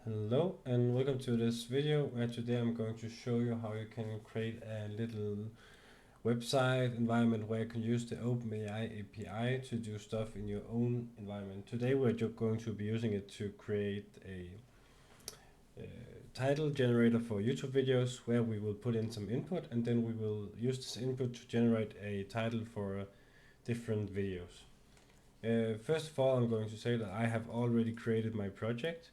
Hello and welcome to this video where today I'm going to show you how you can create a little website environment where you can use the OpenAI API to do stuff in your own environment. Today we're just going to be using it to create a title generator for YouTube videos where we will put in some input and then we will use this input to generate a title for different videos. First of all, I'm going to say that I have already created my project.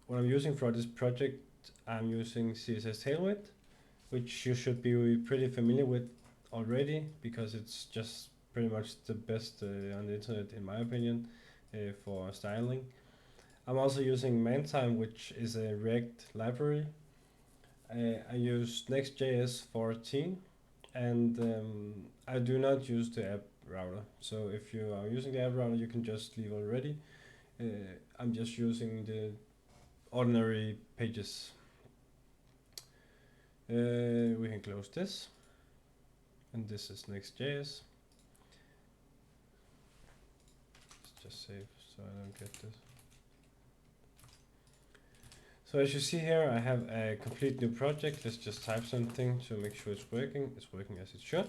What I'm using for this project, I'm using CSS Tailwind, which you should be pretty familiar with already because it's just pretty much the best on the internet in my opinion for styling. I'm also using ManTime, which is a React library. I use Next.js 14 and I do not use the app router. So if you are using the app router, you can just leave already. I'm just using the ordinary pages. We can close this, and this is Next.js. Let's just save so I don't get this. So as you see here, I have a complete new project. Let's just type something to make sure it's working. It's working as it should.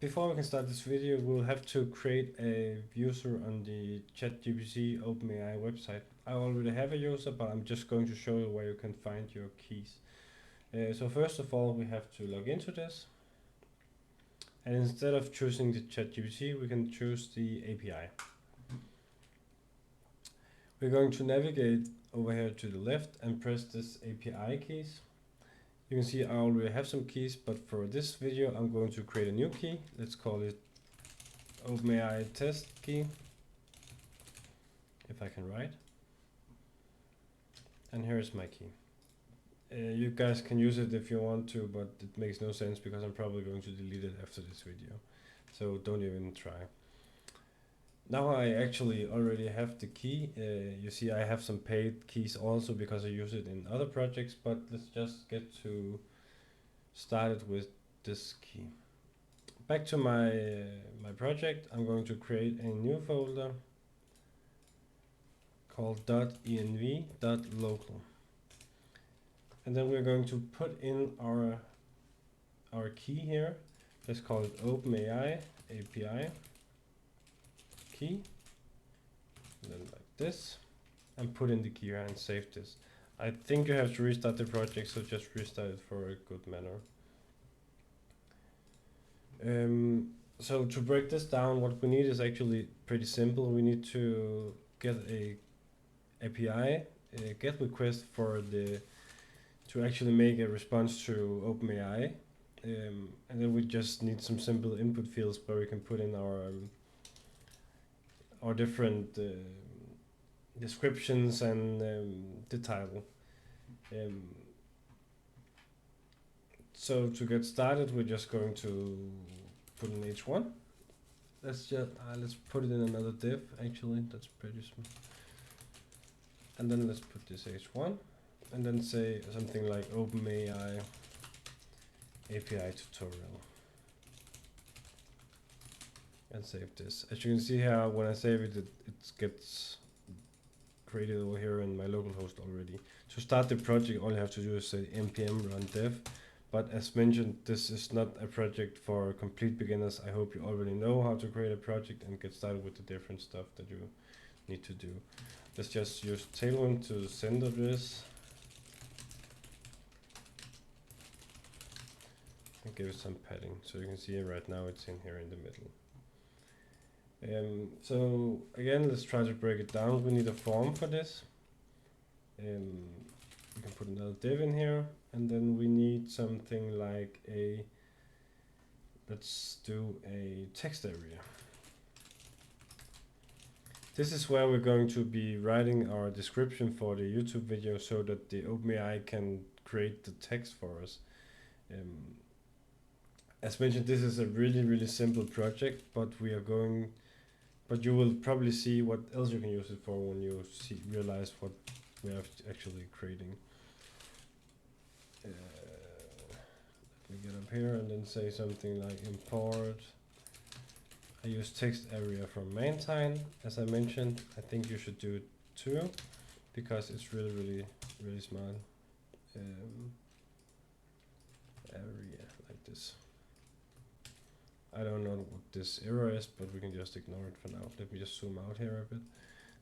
Before we can start this video, we'll have to create a user on the ChatGPT OpenAI website. I already have a user, but I'm just going to show you where you can find your keys. So first of all, we have to log into this. And instead of choosing the ChatGPT, we can choose the API. We're going to navigate over here to the left and press this API keys. You can see I already have some keys, but for this video I'm going to create a new key. Let's call it OpenAI test key, if I can write. And here's my key. You guys can use it if you want to, but it makes no sense because I'm probably going to delete it after this video. So don't even try. Now I actually already have the key. You see I have some paid keys also because I use it in other projects, but let's just get started with this key. Back to my project, I'm going to create a new folder called .env.local. And then we're going to put in our key here. Let's call it OpenAI API key, and then like this, and put in the key here and save this. I think you have to restart the project, so just restart it for a good manner. So to break this down, what we need is actually pretty simple. We need to get a API, a GET request for to actually make a response to OpenAI, and then we just need some simple input fields where we can put in our different descriptions and the title. So to get started, we're just going to put in h1. Let's put it in another div. Actually, that's pretty small. And then let's put this h1, and then say something like OpenAI API tutorial. And save this. As you can see here, when I save it, it gets created over here in my local host already. To start the project, all you have to do is say npm run dev. But as mentioned, this is not a project for complete beginners. I hope you already know how to create a project and get started with the different stuff that you need to do. Let's just use Tailwind to center this. And give it some padding. So you can see right now it's in here in the middle. So again, let's try to break it down. We need a form for this. We can put another div in here, and then we need something like let's do a text area. This is where we're going to be writing our description for the YouTube video so that the OpenAI can create the text for us. As mentioned, this is a really simple project, but you will probably see what else you can use it for when you realize what we are actually creating. Let me get up here and then say something like import I use text area from main as I mentioned. I think you should do it too, because it's really smart. Area like this. I don't know what this error is, but we can just ignore it for now. Let me just zoom out here a bit.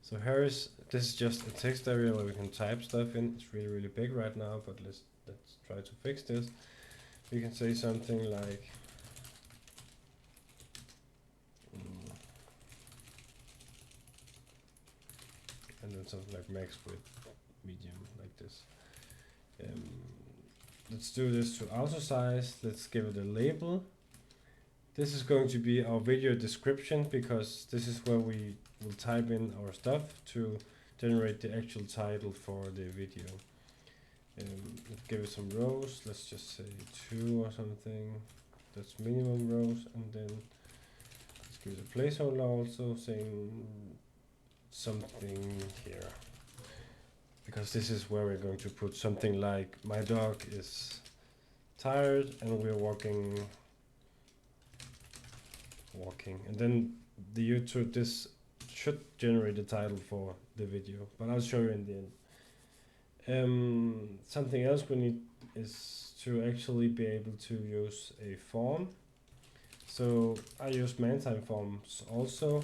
So this is just a text area where we can type stuff in. It's really big right now, but let's try to fix this. We can say something like and then something like max width medium like this. Let's do this to auto size. Let's give it a label. This is going to be our video description, because this is where we will type in our stuff to generate the actual title for the video. Let's give it some rows. Let's just say 2 or something. That's minimum rows, and then let's give it a placeholder also saying something here, because this is where we're going to put something like my dog is tired and we're walking, and then the YouTube, this should generate the title for the video, but I'll show you in the end. Something else we need is to actually be able to use a form. So I use man-time forms also,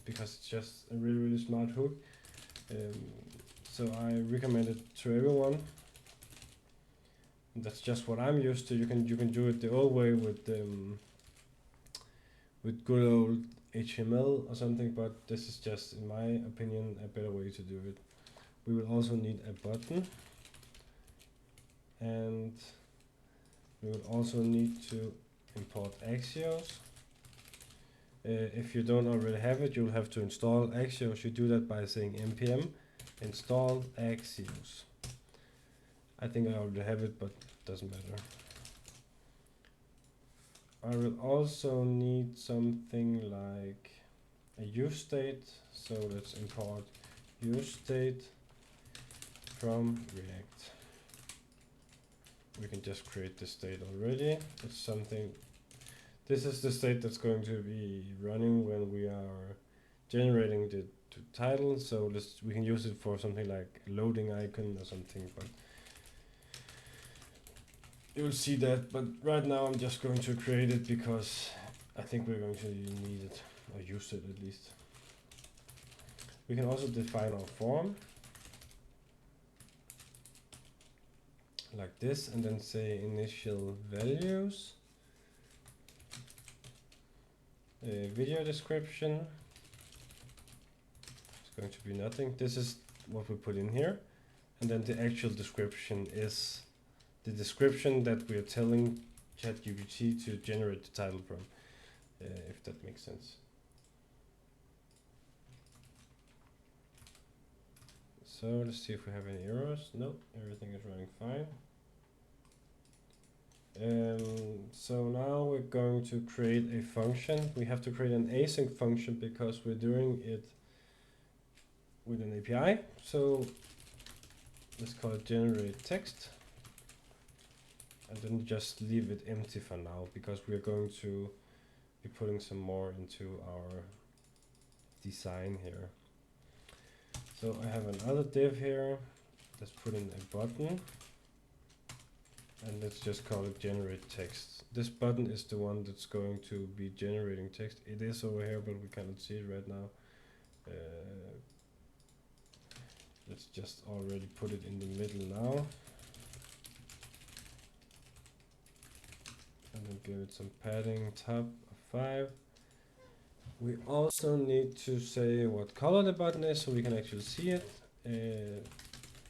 because it's just a really smart hook. So I recommend it to everyone. That's just what I'm used to. You can do it the old way with good old HTML or something, but this is just, in my opinion, a better way to do it. We will also need a button, and we will also need to import Axios. If you don't already have it, you'll have to install Axios. You do that by saying npm install Axios. I think I already have it, but it doesn't matter. I will also need something like a use state. So let's import use state from React. We can just create the state already. It's something. This is the state that's going to be running when we are generating the title. So we can use it for something like a loading icon or something, but you'll see that. But right now I'm just going to create it because I think we're going to need it, or use it at least. We can also define our form like this, and then say initial values, video description. It's going to be nothing. This is what we put in here, and then the actual description is the description that we are telling ChatGPT to generate the title from, if that makes sense. So let's see if we have any errors. No, everything is running fine. So now we're going to create a function. We have to create an async function because we're doing it with an API. So let's call it generate text, and then just leave it empty for now, because we're going to be putting some more into our design here. So I have another div here. Let's put in a button, and let's just call it generate text. This button is the one that's going to be generating text. It is over here, but we cannot see it right now. Let's just already put it in the middle now, and then give it some padding, top of 5. We also need to say what color the button is so we can actually see it.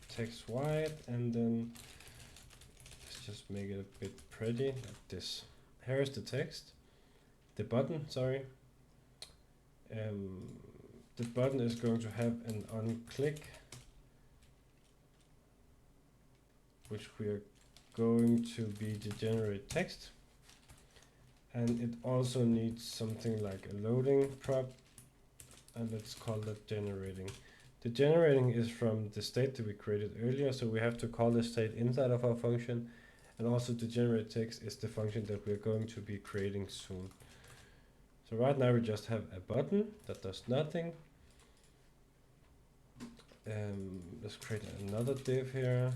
Text white, and then let's just make it a bit pretty like this. Here is the text, the button, sorry. The button is going to have an on click, which we are going to be the generate text. And it also needs something like a loading prop, and let's call that generating. The generating is from the state that we created earlier, so we have to call the state inside of our function, and also the generate text is the function that we're going to be creating soon. So right now we just have a button that does nothing. Let's create another div here.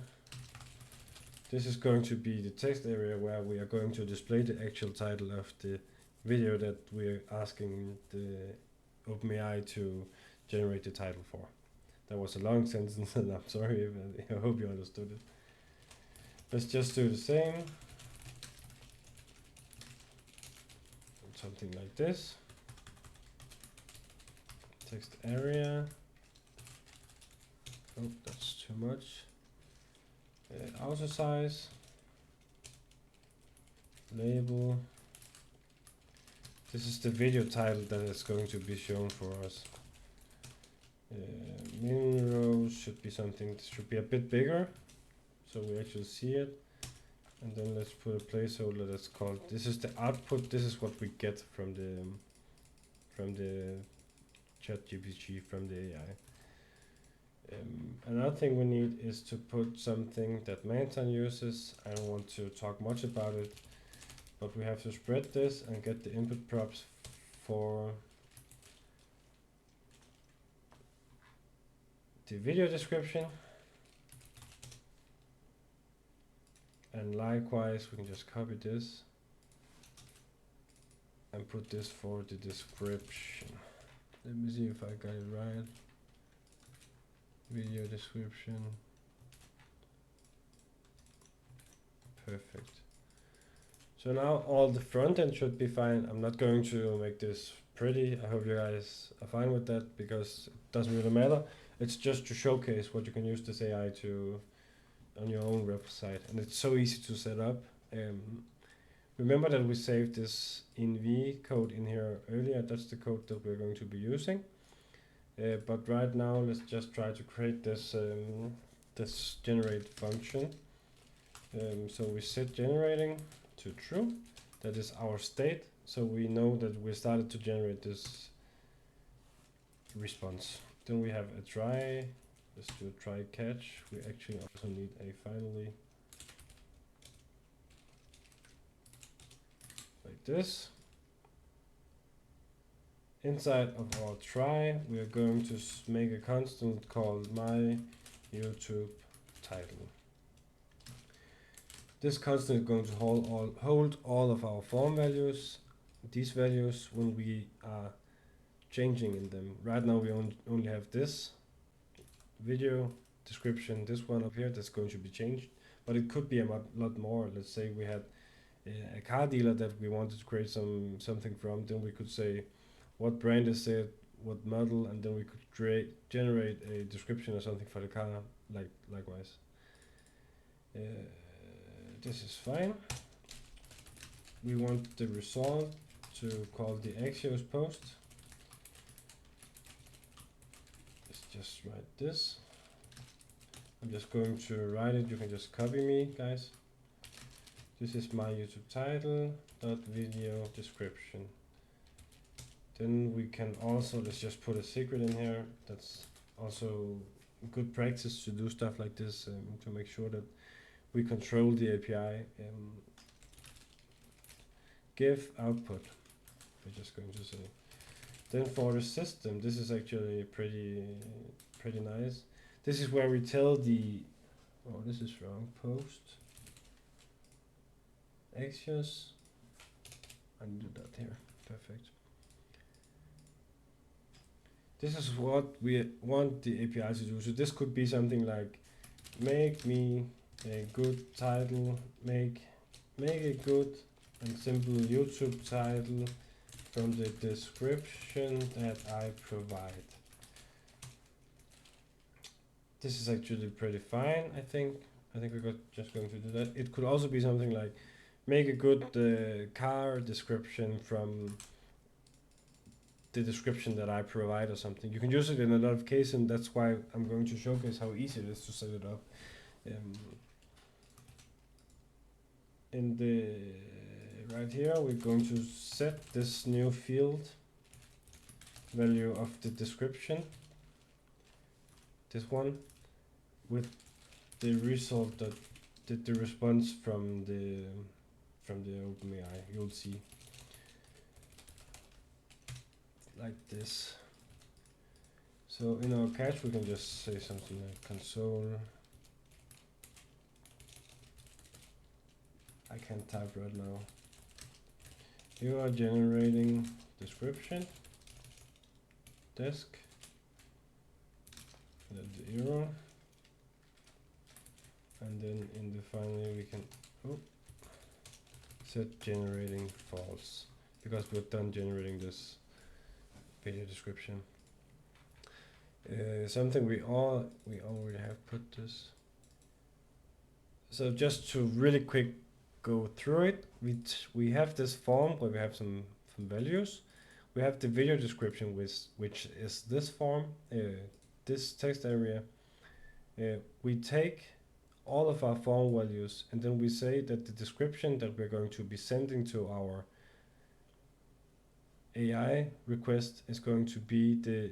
This is going to be the text area where we are going to display the actual title of the video that we're asking the OpenAI to generate the title for. That was a long sentence and I'm sorry, but I hope you understood it. Let's just do the same. Something like this. Text area. Oh, that's too much. Auto size. Label. This is the video title that is going to be shown for us. Min rows should be something, this should be a bit bigger, so we actually see it. And then let's put a placeholder that's called, this is the output, this is what we get from the ChatGPT, from the AI. Another thing we need is to put something that Mantan uses. I don't want to talk much about it, but we have to spread this and get the input props for the video description. And likewise, we can just copy this and put this for the description. Let me see if I got it right. Video description. Perfect. So now all the front end should be fine. I'm not going to make this pretty. I hope you guys are fine with that because it doesn't really matter. It's just to showcase what you can use this AI to on your own website, and it's so easy to set up. Remember that we saved this env code in here earlier. That's the code that we're going to be using. But right now, let's just try to create this this generate function. So we set generating to true. That is our state. So we know that we started to generate this response. Then we have a try. Let's do a try catch. We actually also need a finally. Like this. Inside of our try, we are going to make a constant called my YouTube title. This constant is going to hold all of our form values, these values, when we are changing in them. Right now we only have this video description, this one up here, that's going to be changed, but it could be a lot more. Let's say we had a car dealer that we wanted to create something from, then we could say what brand is it, what model, and then we could generate a description or something for the car, likewise. This is fine. We want the result to call the Axios post. Let's just write this. I'm just going to write it. You can just copy me, guys. This is my YouTube title dot video description. Then we can also, let's just put a secret in here. That's also good practice to do stuff like this, to make sure that we control the API. Give output, we're just going to say. Then for the system, this is actually pretty nice. This is where we tell the, oh, this is wrong, post Axios. I can do that here, perfect. This is what we want the API to do. So this could be something like, make me a good title, make a good and simple YouTube title from the description that I provide. This is actually pretty fine, I think. I think we're just going to do that. It could also be something like, make a good car description from the description that I provide or something. You can use it in a lot of cases, and that's why I'm going to showcase how easy it is to set it up. In the right here, we're going to set this new field value of the description, this one, with the result that the response from the OpenAI. You'll see. like this. So in our catch we can just say something like console. I can't type right now. You are generating description desk, the arrow, and then in the finally we can set generating false, because we're done generating this video description. Something we already have put this. So just to really quick go through it, we have this form where we have some values. We have the video description which is this form, this text area. We take all of our form values and then we say that the description that we're going to be sending to our AI request is going to be the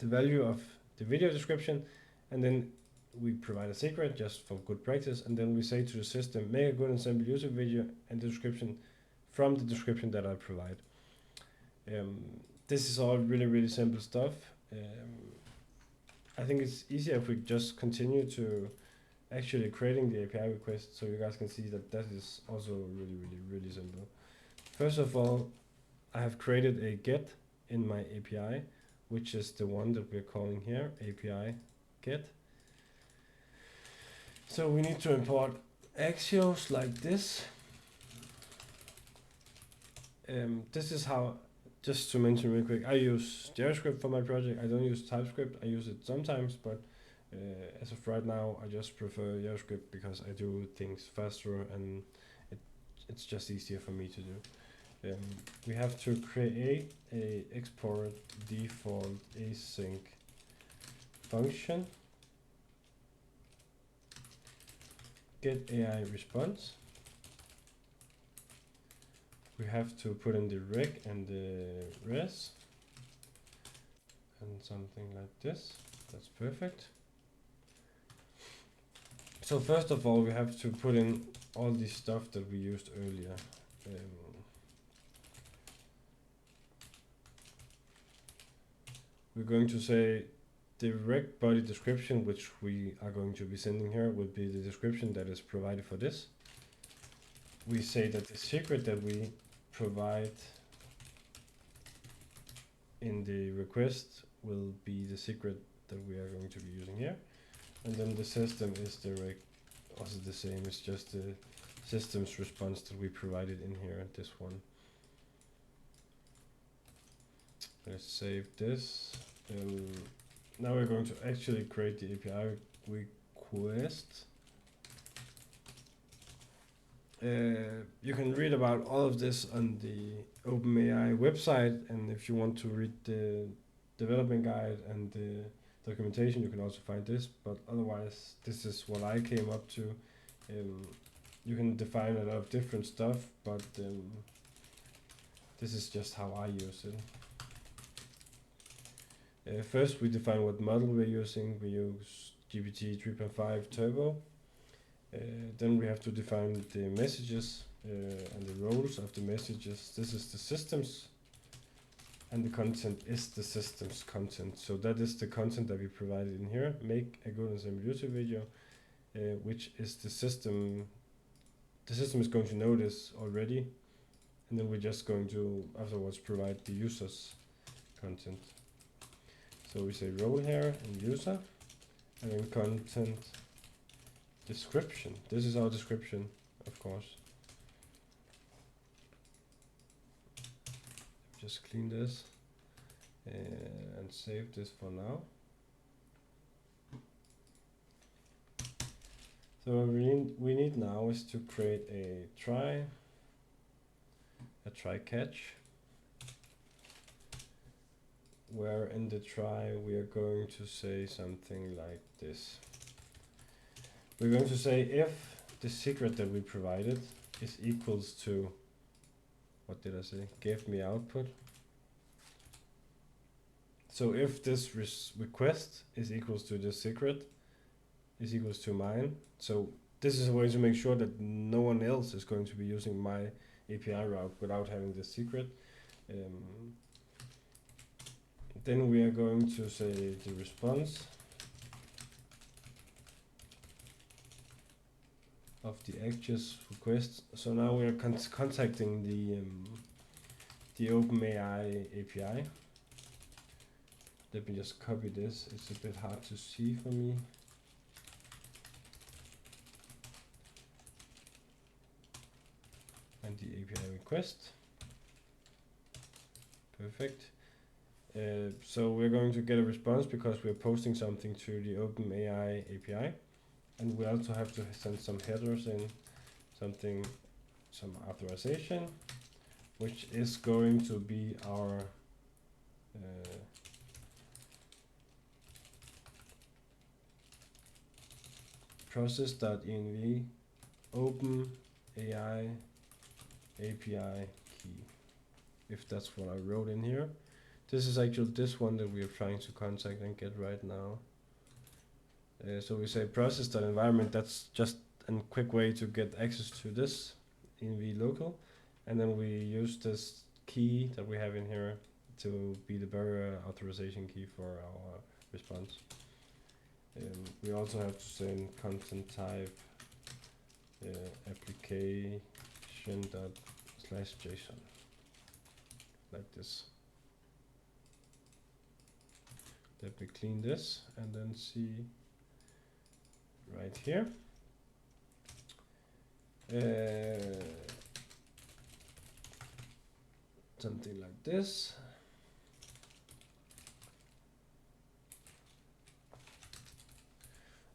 value of the video description, and then we provide a secret just for good practice, and then we say to the system, make a good and simple YouTube video and description from the description that I provide. This is all really simple stuff. I think it's easier if we just continue to actually creating the API request, so you guys can see that that is also really simple. First of all, I have created a get in my API, which is the one that we're calling here, API get. So we need to import axios like this. This is how, just to mention real quick, I use JavaScript for my project. I don't use TypeScript. I use it sometimes, but as of right now, I just prefer JavaScript because I do things faster and it's just easier for me to do. We have to create a export default async function, get AI response. We have to put in the rec and the res and something like this. That's perfect. So first of all, we have to put in all the stuff that we used earlier. We're going to say the rec body description, which we are going to be sending here, will be the description that is provided for this. We say that the secret that we provide in the request will be the secret that we are going to be using here. And then the system is also the same, it's just the system's response that we provided in here, this one. Let's save this. Now we're going to actually create the API request. You can read about all of this on the OpenAI website, and if you want to read the development guide and the documentation, you can also find this, but otherwise this is what I came up to. You can define a lot of different stuff, but this is just how I use it. First we define what model we're using. We use GPT 3.5 Turbo. Then we have to define the messages and the roles of the messages. This is the systems, and the content is the system's content. So that is the content that we provided in here. Make a good and simple YouTube video, which is the system. The system is going to know this already, and then we're just going to afterwards provide the user's content. So we say role here and user, and then content description. This is our description, of course. Just clean this and save this for now. So what we need now is to create a try catch, where in the try we are going to say something like this. We're going to say if the secret that we provided is equals to, what did I say? Give me output. So if this request is equals to this secret is equals to mine. So this is a way to make sure that no one else is going to be using my API route without having the secret. Then we are going to say the response of the actions request. So now we are contacting the OpenAI API. Let me just copy this. It's a bit hard to see for me. And the API request. Perfect. So we're going to get a response because we're posting something to the OpenAI API. And we also have to send some headers in, some authorization, which is going to be our process.env OpenAI API key, if that's what I wrote in here. This is actually this one that we are trying to contact and get right now. So we say process.environment, that's just a quick way to get access to this env local, and then we use this key that we have in here to be the barrier authorization key for our response. We also have to send content type application./JSON, like this. Let me clean this and then see right here. Something like this.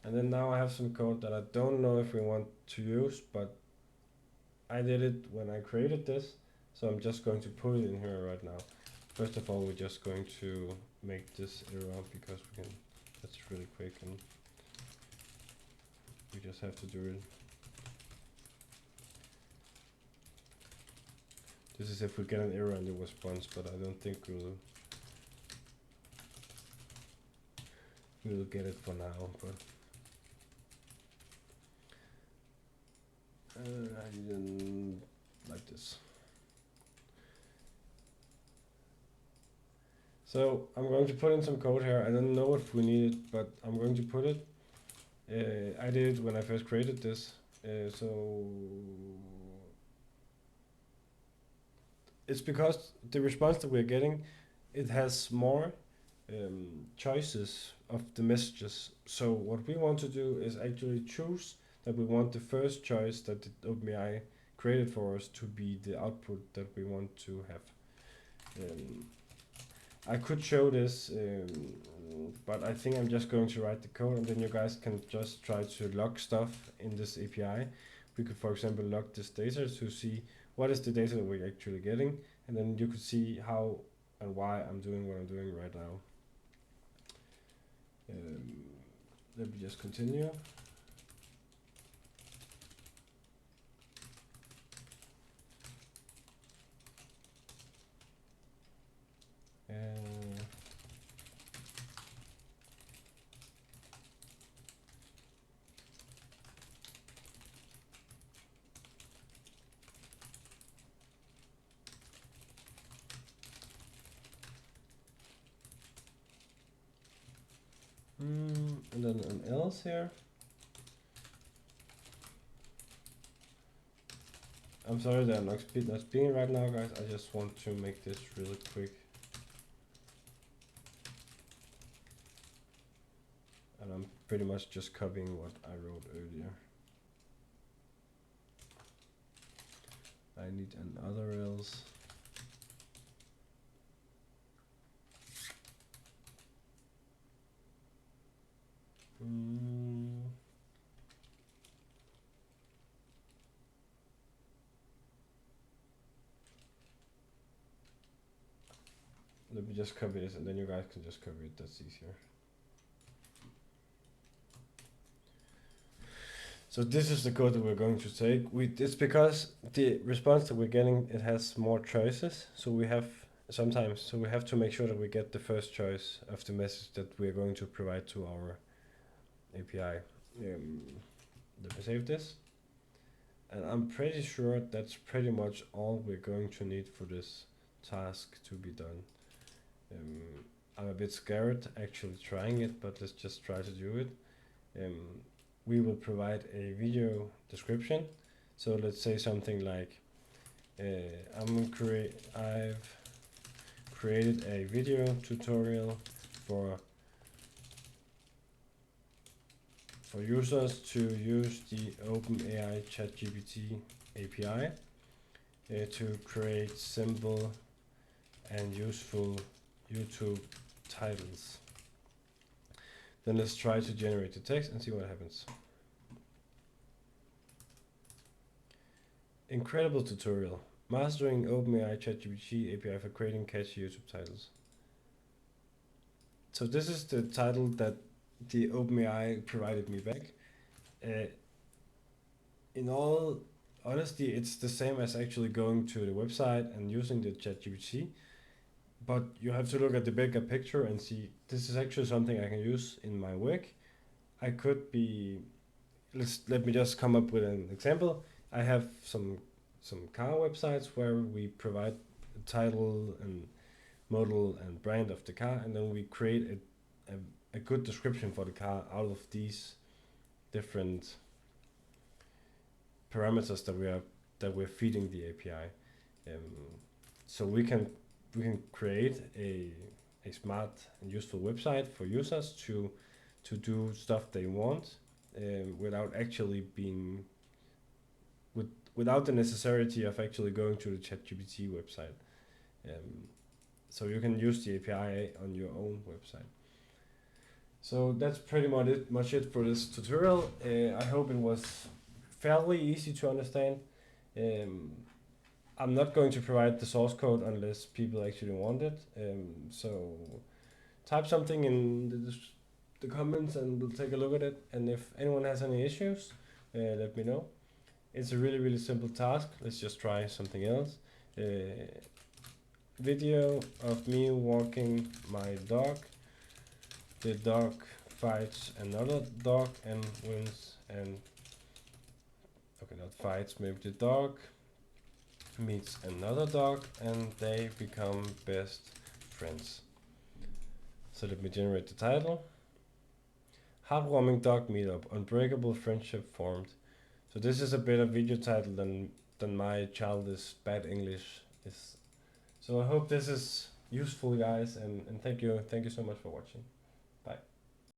And then now I have some code that I don't know if we want to use, but I did it when I created this, so I'm just going to put it in here right now. First of all, we're just going to make this error because we can, that's really quick and we just have to do it. This is if we get an error in the response, but I don't think we'll get it for now, but I didn't like this. So I'm going to put in some code here. I don't know if we need it, but I'm going to put it. I did it when I first created this. So it's because the response that we're getting, it has more choices of the messages. So what we want to do is actually choose that we want the first choice that the OpenAI created for us to be the output that we want to have. I could show this, but I think I'm just going to write the code and then you guys can just try to log stuff in this API. We could, for example, log this data to see what is the data that we're actually getting, and then you could see how and why I'm doing what I'm doing right now. Let me just continue. And then an else here. I'm sorry that I'm not speaking right now, guys. I just want to make this really quick. And I'm pretty much just copying what I wrote earlier. I need another else. Let me just copy this and then you guys can just copy it, that's easier. So this is the code that we're going to take. It's because the response that we're getting, it has more choices. So we have we have to make sure that we get the first choice of the message that we're going to provide to our API. Let me save this. And I'm pretty sure that's pretty much all we're going to need for this task to be done. I'm a bit scared actually trying it, but let's just try to do it. We will provide a video description. So let's say something like, I've created a video tutorial for users to use the OpenAI ChatGPT API to create simple and useful YouTube titles. Then let's try to generate the text and see what happens. Incredible tutorial. Mastering OpenAI ChatGPT API for creating catchy YouTube titles. So this is the title that the OpenAI provided me back. In all honesty, it's the same as actually going to the website and using the ChatGPT, but you have to look at the bigger picture and see this is actually something I can use in my work. I could be, let me just come up with an example. I have some car websites where we provide a title and model and brand of the car, and then we create a good description for the car out of these different parameters that we're feeding the API. So we can create a smart and useful website for users to do stuff they want, without actually being without the necessity of actually going to the ChatGPT website. So you can use the API on your own website. So that's pretty much it for this tutorial. I hope it was fairly easy to understand. I'm not going to provide the source code unless people actually want it. So type something in the comments and we'll take a look at it. And if anyone has any issues, let me know. It's a really simple task. Let's just try something else. Video of me walking my dog. The dog fights another dog and wins, and okay, not fights, maybe the dog meets another dog and they become best friends. So let me generate the title. Heartwarming dog meetup, unbreakable friendship formed. So this is a better video title than my childish bad English is. So I hope this is useful, guys, and thank you so much for watching.